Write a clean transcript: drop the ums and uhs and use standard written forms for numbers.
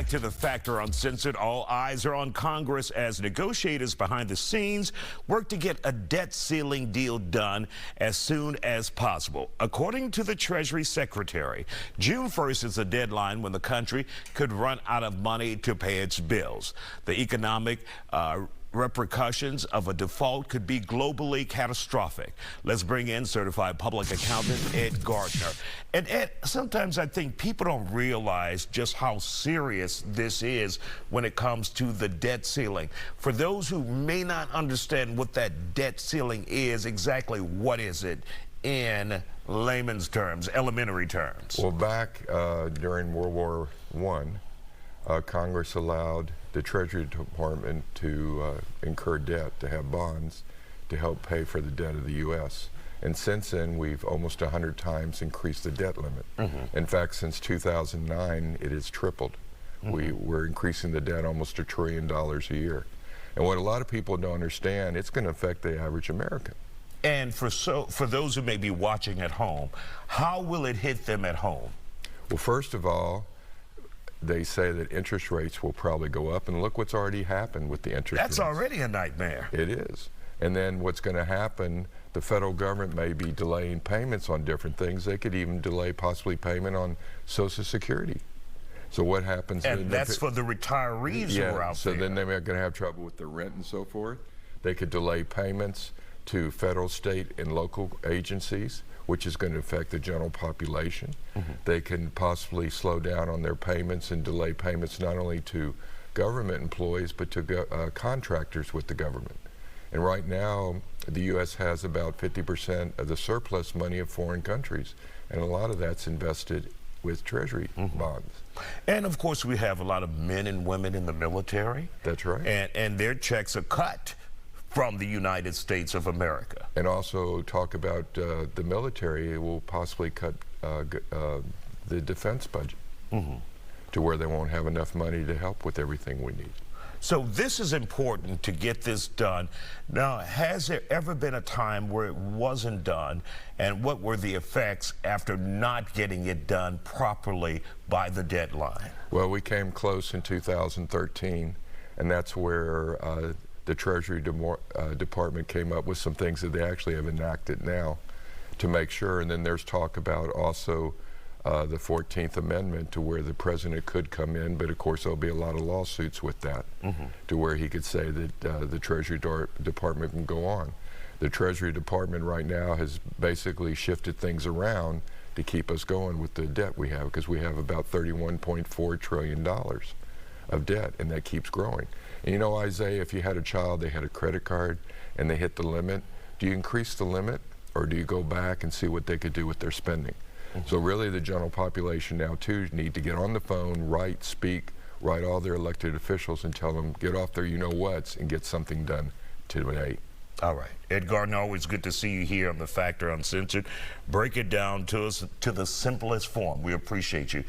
back to the Factor Uncensored. All eyes are on Congress as negotiators behind the scenes work to get a debt ceiling deal done as soon as possible. According to the Treasury Secretary, June 1st is the deadline when the country could run out of money to pay its bills. The economic repercussions of a default could be globally catastrophic. Let's bring in certified public accountant Ed Gardner. And Ed, sometimes I think people don't realize just how serious this is when it comes to the debt ceiling. For those who may not understand what that debt ceiling is, exactly what is it in layman's terms, elementary terms? Well, back during World War I, Congress allowed the Treasury Department to incur debt, to have bonds, to help pay for the debt of the U.S. And since then, we've almost 100 times increased the debt limit. In fact, since 2009, it has tripled. We're increasing the debt almost $1 trillion a year. And what a lot of people don't understand, it's going to affect the average American. And for those who may be watching at home, how will it hit them at home? Well, first of all, they say that interest rates will probably go up, and look what's already happened with the interest rates. That's already a nightmare. It is. And then what's going to happen, the federal government may be delaying payments on different things. They could even delay possibly payment on Social Security. So what happens? And that's for the retirees who are out there. So then they're going to have trouble with their rent and so forth. They could delay payments to federal, state, and local agencies, which is going to affect the general population. They can possibly slow down on their payments and delay payments not only to government employees, but to contractors with the government. And right now, the U.S. has about 50% of the surplus money of foreign countries, and a lot of that's invested with Treasury bonds. And of course, we have a lot of men and women in the military. That's right. And their checks are cut from the United States of America. And also talk about the military. It will possibly cut the defense budget to where they won't have enough money to help with everything we need. So this is important to get this done. Now, has there ever been a time where it wasn't done, and what were the effects after not getting it done properly by the deadline? Well, we came close in 2013, and that's where the Treasury Department came up with some things that they actually have enacted now to make sure. And then there's talk about also the 14th Amendment, to where the president could come in, but of course there'll be a lot of lawsuits with that, to where he could say that the Treasury Department can go on. The Treasury Department right now has basically shifted things around to keep us going with the debt we have, because we have about $31.4 trillion of debt, and that keeps growing. And you know, Isaiah, if you had a child, they had a credit card, and they hit the limit, do you increase the limit, or do you go back and see what they could do with their spending? So really, the general population now, too, need to get on the phone, write all their elected officials and tell them, get off their you-know-whats and get something done today. All right. Ed Gardner, always good to see you here on the Factor Uncensored. Break it down to us to the simplest form. We appreciate you.